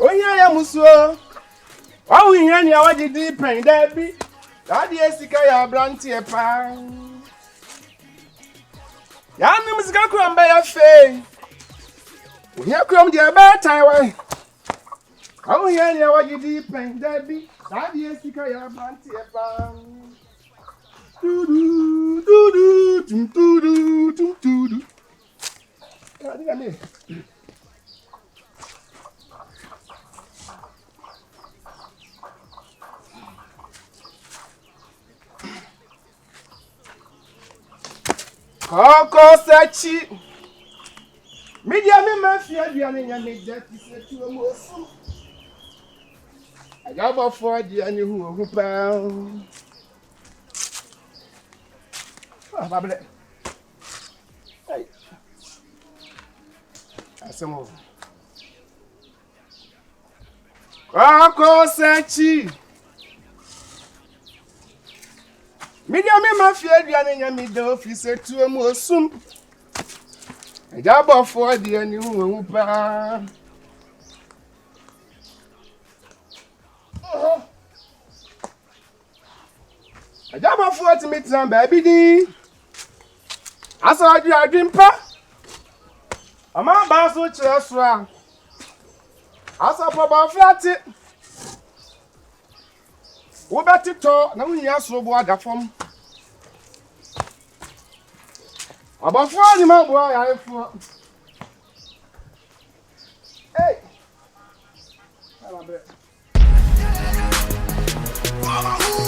Onya ya musuo. Wa hia ni awaje di pen da bi. Ade esika ya branti e pa. Ya ni musika kura mba ya fe. Onya kura m de ba tan wa. Wa hia ni awaje di pen da bi. Ade esika ya branti e pa. Tudu tudu tum tudu tum tudu. Ya diga me. Koko sachi. Media me mafia dia me nya me da ti se tu mo osu. Aga ba fo dia ni hu pa. Ah, bable. Hey. Asemo. Koko sachi. Media me mafia dia ni nya me da office tu mo osu. Aga ba fo dia ni hu pa. Aga ba fo ti me tran ba bi di. Asa adu adwimpa. Ama ba so kire so a. Asa pa ba flati. Wo beti to na wunya so bo ada fom. Abafo ni ma bo ya efo. Hey. Ala be. Mommy.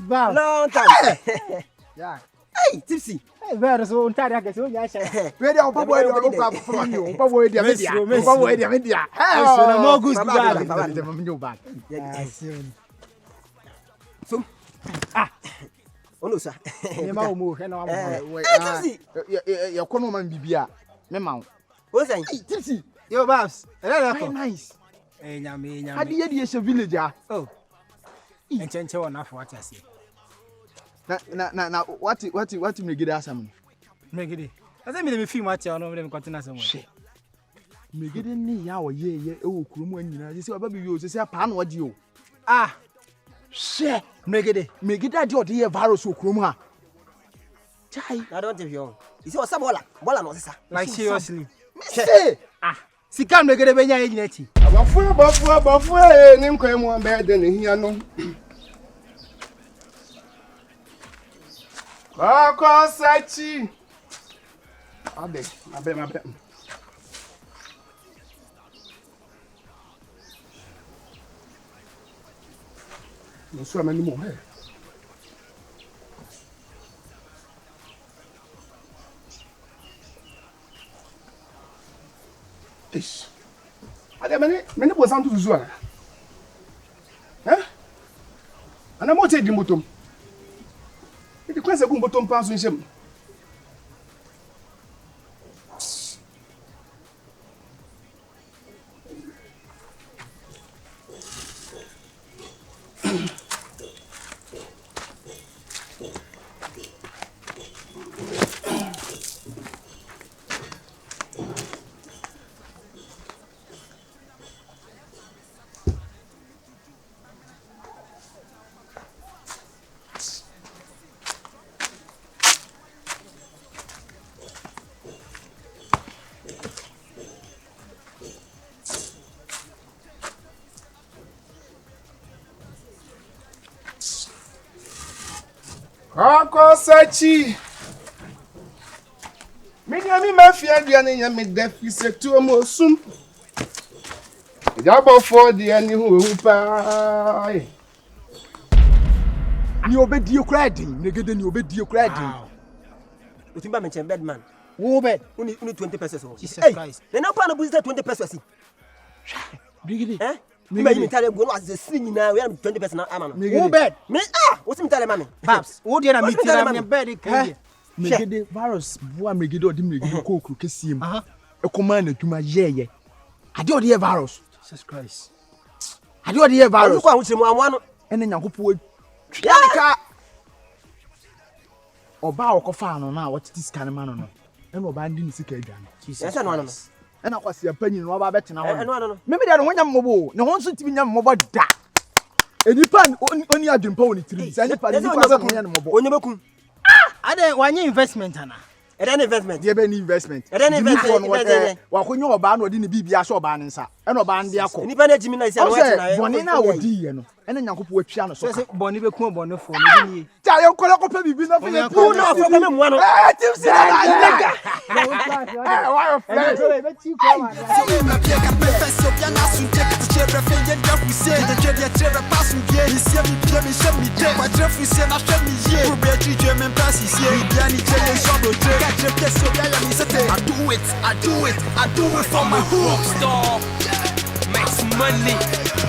Long time. Yeah. Hey, Tipsy. Hey, very so tired. I guess you are. Ready, I'll probably from you. Probably the media. Probably the media. So the more good back. So, oh no, sir. Tipsy. Your common bibia. Memo. What's that? Tipsy. Your babs. Very nice. Hey, Yami. How do you see a villager? Oh. And change on enough what I see. Now, what me get us? Make it. I think me feel much on them continue somewhere. Me get in the hour, oh, Kruman, you see, baby, you say a pan what you. Ah, shit, make it that your dear virus, so Kruma. I don't have you. You see, what's a bola? Bola, no, sir. Like seriously. Ah, si can make it a benya igneti. Abafo, nim kwa mu ambe de hia no. Koko sachi. Abe. No so amani mo he. Ish. Ade mene bo santu zuzu ana. Ana mo te di motom. Iti kwense ku motom pa so nsem. Koko sachi. Mi mafia dia ne nya me defi se tu mo sum. Jabo for dia ni hu pa. Ni obedi okradin, negede ni obedi okradin. You think I'm bed man? Wo bed? Only 20 pesos. Jesus Christ. Then no plan to boost 20 pesos. Bigidi. Eh? Me tell go as the sing now we have 20 pesos now am. Wo bed? Me what's me tell mommy? Babs, what do you mean? Me bed. megede virus boa megede odi megede ko okru kesiem e koma na dwuma yeye ade odi ye virus Jesus Christ ade odi ye virus ko ahutire mu amwa no ene nyakopo twika oba okofa no na wotiti scan ma no ene oba ndi ni sika adwane Jesus no no ena kwase panyin no oba betena ho no me de no wonya mmobo ne ho nso tibi nya mmobo da enipa oni adwempa woni tiri se enipa ni kwa se konya mmobo onye bekum ade wanye investment ana eden investment ye be ni investment wa konyo oba na odi ni bibia so oba ne nsa ena oba ndi akọ nipa na jimi na isi anwa ati na boni na wodi ye no ena nyakopo atwa no so se boni be ku boni fo ne ni ta ye kole ko pe bibi na fe ye tu na fo me mu ano tim se na why of friend be ti ko ma I do it for my rock star. Make some money.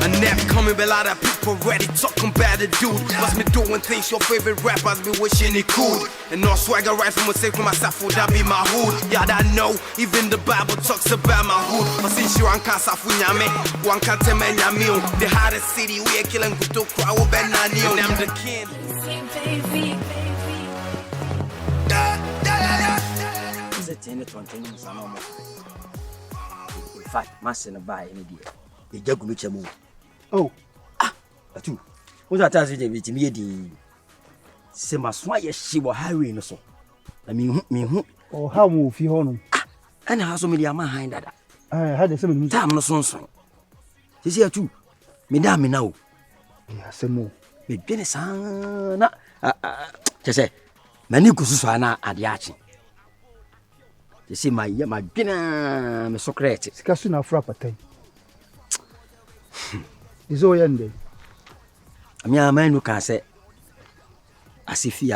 I never coming, but a lot of people ready talking about the dude. Must be doing things your favorite rappers be wishing he could. And no swagger right from a say for myself, would that be my hood? Yeah, I know, even the Bible talks about my hood. But since you can't safunyame, one can't tell me the hottest city we are killing good to crowd, and I'm the king. In fact, master na buy any day. E jagu me chemu. oh Atu. Wo za ta se je bitimi ye di. Se maso aye hye wo highway no so. Na me hu. oh how mu fi ho no Ana ha so me dia ma han dada. ha de se me Tam no sonson. Sisi atu. Me da me na o. ya se mo Me dwene sana. Chese. Mani kususu ana ade achi. Sisi ma dwene me secret. sika su na afra patan izo yende Ami amanu ka se asifi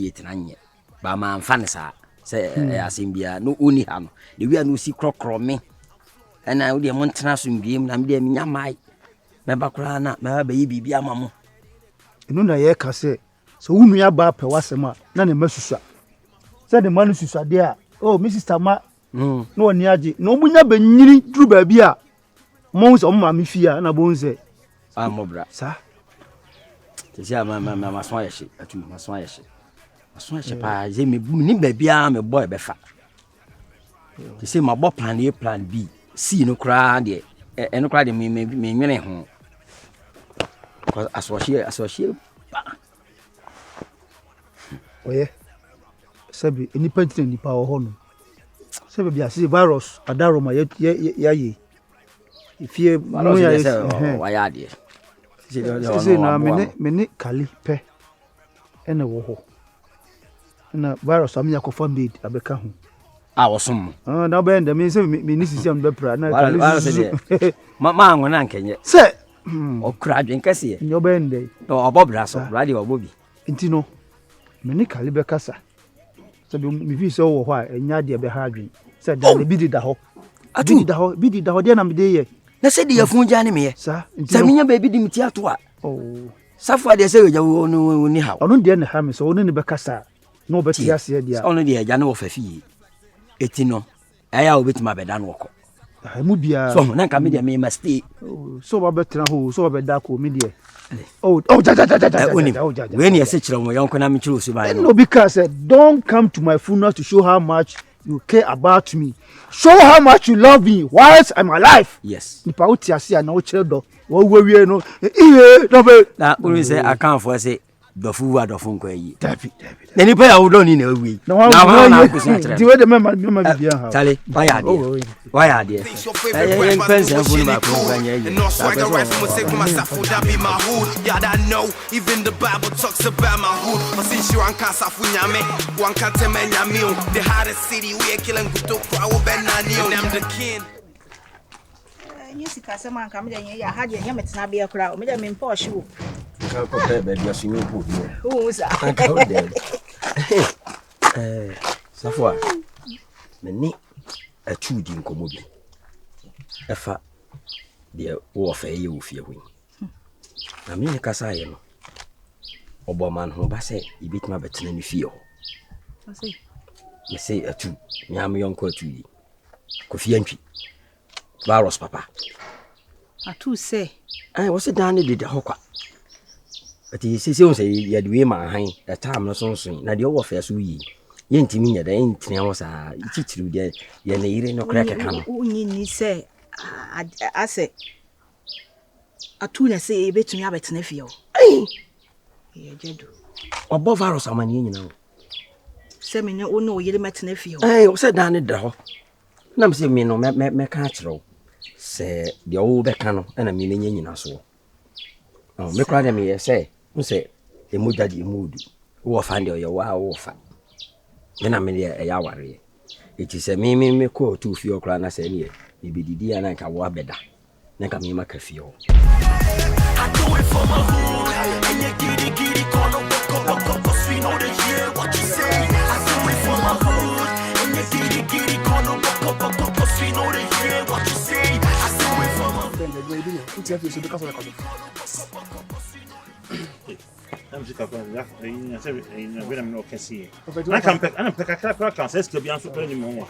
etenanye ba ma mfa ne sa se asimbia no oni ha no de wi anu si krokro me ana wo de mo ntena so mbiem na me de nya mai me ba kura na me ba yi bibia mamo enu na ye ka se so wunu ya ba pe wasema na ne masusa se de manu susa de a oh my sister ma no oni age no munya banyini duru ba bi a mo so ma me fia na bo nse amobra sa tisi ama maso ayeshi atu maso ayeshi pa je me ni ba bia me boy be fa tisi ma bo plan A plan B C no kra de eno kra de me nwene ho cause associate oye sabi enipa ntine nipa wo ho no sabi bia se virus adaro ma ye ifie no ya wa ya de se na me kali pe ene wo ho na virus am yakofa made abeka ho wosom na be ndem me se me ni sisi am be pra na kali ma ngona nkenye se okura adwen kase nyo be ndey no obobra so radio obobi nti no me ni kali be kasa sabi mi fi so wo ho a enya de be ha adwen se da ne bi di da ho atu bi di da ho de na me de ye na se de yafunja ne me sa saminya baby di mti ato a oh safa de se yoja wo ni ha onu de ne ha me so onu ne be kasa no be tia se dia onu de ya na wo fafi eti no aya obetima be da no woko mu bia so na nka me de me must so ba betra ho so ba da ko me de oh ja we ni ese kire mo yonko na me kire osu ba no because don't come to my funeral to show how much you care about me. Show how much you love me whilst I'm alive. Yes. Nipa uti asia na uche do. Wo wie no. No be. Na unu say account for say dofu wa dofu nko yi. David. Na nipa ya udon ni na wi. Na di we de mema bibia ha. Tale, why are there? Why are there? I person for my program here. And no swagger right from a say for myself, would that be my hood? Yeah, I know, even the Bible talks about my hood. But since you can't safunyame, one can't tell me the hottest city we are killing good to crowd, and I'm the king. Nyisi kasema nkamja ya haje nyame tinabia kura umeja mimposhi hu Kako bebe dia swimming pool. uza Safwa. Meni atudi nkomo bi. Efa de wo fa ye wo fie hu. Na me kasa ye no. Oboman ho ba se ibitima betena ni fie ho. I say. You say a two, Yam young courtly. Coffee entry. Virus, papa. I too say. I was a dandy did the hawker. But he says, you had way my hind, a time no so soon. Now the overfares we. Yent me at the end, I was a teacher, yen no crack a can. Only say, I say, I too say, a bit to me about nephew. Hey, Jedu. Above virus, I'm you know. Semi no, you met nephew. I was a dandy draw. Nam say me no me catch roll. Say the old becano and a meaning in us all. Oh, me cry me say, say, a mood that you mood. Who find your wow offer. Then I'm in a hour. It is a me call 2 for your crown as any. Maybe the dear and I can walk better. Naka me make a feel. I do it for my hood. And you giddy, call up, cause we know they hear what you say. I do it for my hood. And you giddy, call up, cause we know they hear what you say. I do it for my hood. I'm just going to say, I'm not can see. I can pick a crack on says to be answered anymore.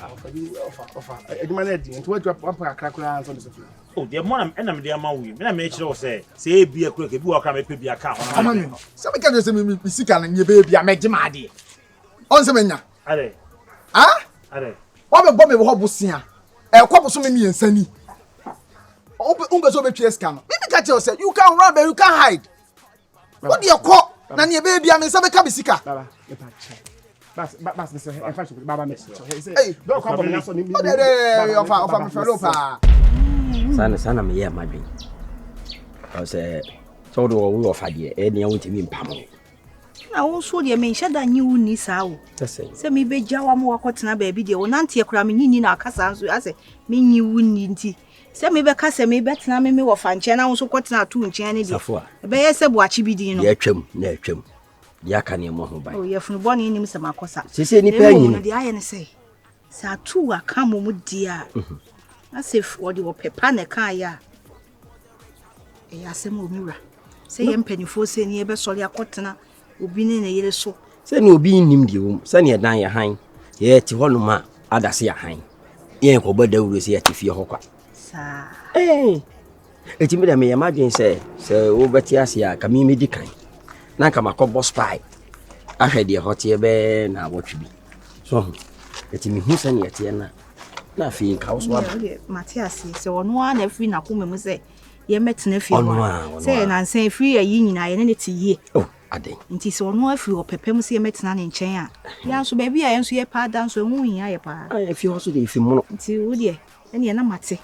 Oh, dear mom, and I'm dear Maui. When I made sure say be a quick, if you are coming to be a cow. Some can just be sick and your baby, I met him. On some mania. Are they? Ah? Are they? What about Bobby Hobusia? A couple so many and sunny. Open Ungas over Chescam. Maybe catch yourself. You can't run, but you can't hide. What do you call? Nani baby, I mean, some cabisica. Baba, Bas, Mr. I find Baba Miss. Hey, don't come on us on him. Of fellow. Sana, me, my dream. I say, so do we of idea, any out to me in Pamo. I also the men said that you need sao. Say me be Jawa more cotton baby, the Onantia cramming in our casas. I say, mean you wouldn't tea. Say me be cassa me bet na me or fan channel also cotton out 2 in Chinese. Be a sub watch be dino. Yeah, chum, Yakani Moho. Oh, you're from Bonnie in Mr. Macosa. She say, any penny, the iron say. Sa 2 are come with dear. As if what you were pepane kaya. A yasemo mirror. Say, I'm penny for saying ye be sorry a cotton. Ubini na yere so. Say no be nim di wo. Say na dan ya han. Ye ti ho no ma adase ya han. Ye ko boda wuro se ya ti fie ho kwa. Sa. Eti me da me imagine say wo beti ase ya ka mi di kan. Na ka makobo spy. Ahwe de hote be na wotwe bi. So eti me hu say na yete na fi nka wo so aba. Matias say ono na fi na ko memu say ye metena fi ho. Say na nsan fi ayi nyina ye ne ti ye. Oh. Nti so no afiri opepem se metena ne nchen a ya so baby a enso ye pa dan so hu yin aye pa afi ho so de fi mu no nti wo de ene na mate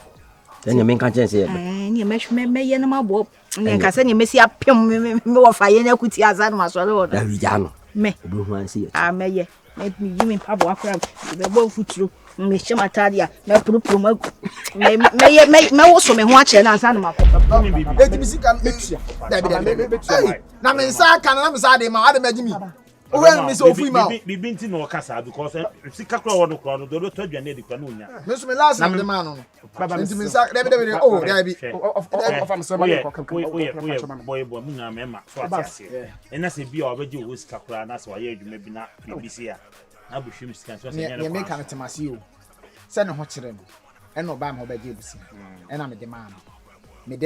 ene men kan chen se ne me ye na mabo ne ka se ne mesi apem me wo fa ye na kuti azan ma so le da wi ja no me obi hu an se ye me ye me yi me pa bo akra be bo futuro me hye matade a me purupuru me wo so me ho a kire na azan ma ko eti bisika metua da na me nsa kan na me sa de ma ade magimi o we me so fu ma binti no kasa because sika kro wono kro no do to adwane di kwa no nya me so me last na de ma no enti me nsa de oh da bi of am so ma ko boy mu na me ma so atiase ena se bi a obeje wo sika kro na so aye adwuma bi na BBC a na bu hwim sika so se nya ne me kan temase o se ne ho kire no ena oba ma obeje busi ena me de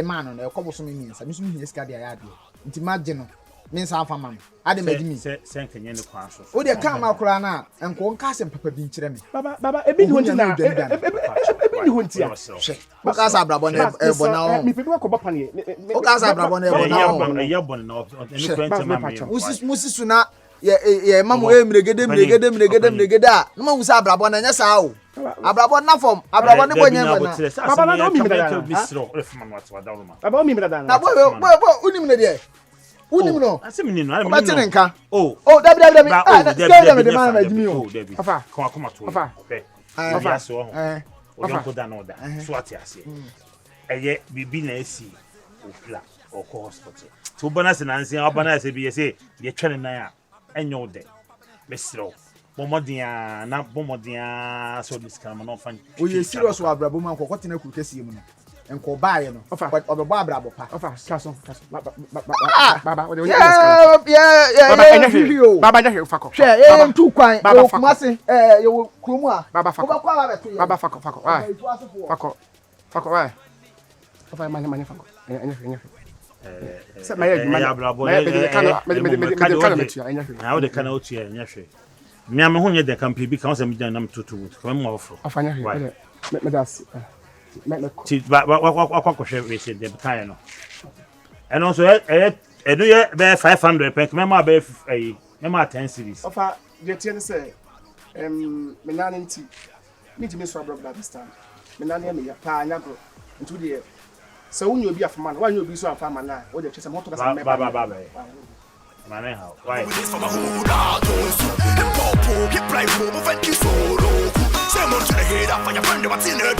ma no na ekobo so me nsa me so me sika de aya de nti magye no me nsa afa ma no ade magimi se nkenye ne kwa so o de kan ma kura na enko nka se papa bi nkire me baba ebi ni honti na ebi ni honti a o ka sa abrabo na ebo na o mi pe ko ba pane o ka sa abrabo na ebo na o ya bon na eni kwenta ma me musisu na ye mamo emregede a no ma wusa abrabo na nya sa o abrabo na form abrabo ne bonya na baba na mi me da misro refma no atwa da ma baba o mi me da na na bo unim ne de unim no asemi ni no ba tene nka oh dabi de ma na jimi o afa kwa kuma to afa afa so ho o don ko da na oda so atiase eye bibi na esi opla o ko hospital to bonus na nsia obana se bi ye ye twene nan a enyo de mesro bomodia so this come no fan o ye serious wa abrabo man ko tena kuru kesi mu no enko bae no obebo abrabo pa Kaso. Baba, what do you Baba, just fuck off. Share two kwan o kuma se you krumu a Baba, fuck off. kwa ba beto Baba, fuck off. Why? Fuck off. Why? Money, fuck off. Say my head, man. How the can out here, nyahwe. Me am ho nye de camp bi kan say me dan nam tutu. Kan mo ofro. Afanya here. Me das. Ti hwe we say de kan no. And also do ye be 500 pek me ma be me ma 10 series. Ofa, the tin say me nan nti. Me ti me so abroad this time. Me nan me ya pa anya bro. Ntu de so when you be afama na when you be so afama na o de chese moto ka me Baba. Mane how? Why? Get play for the solo. Say more to the head up on your friend, what's in her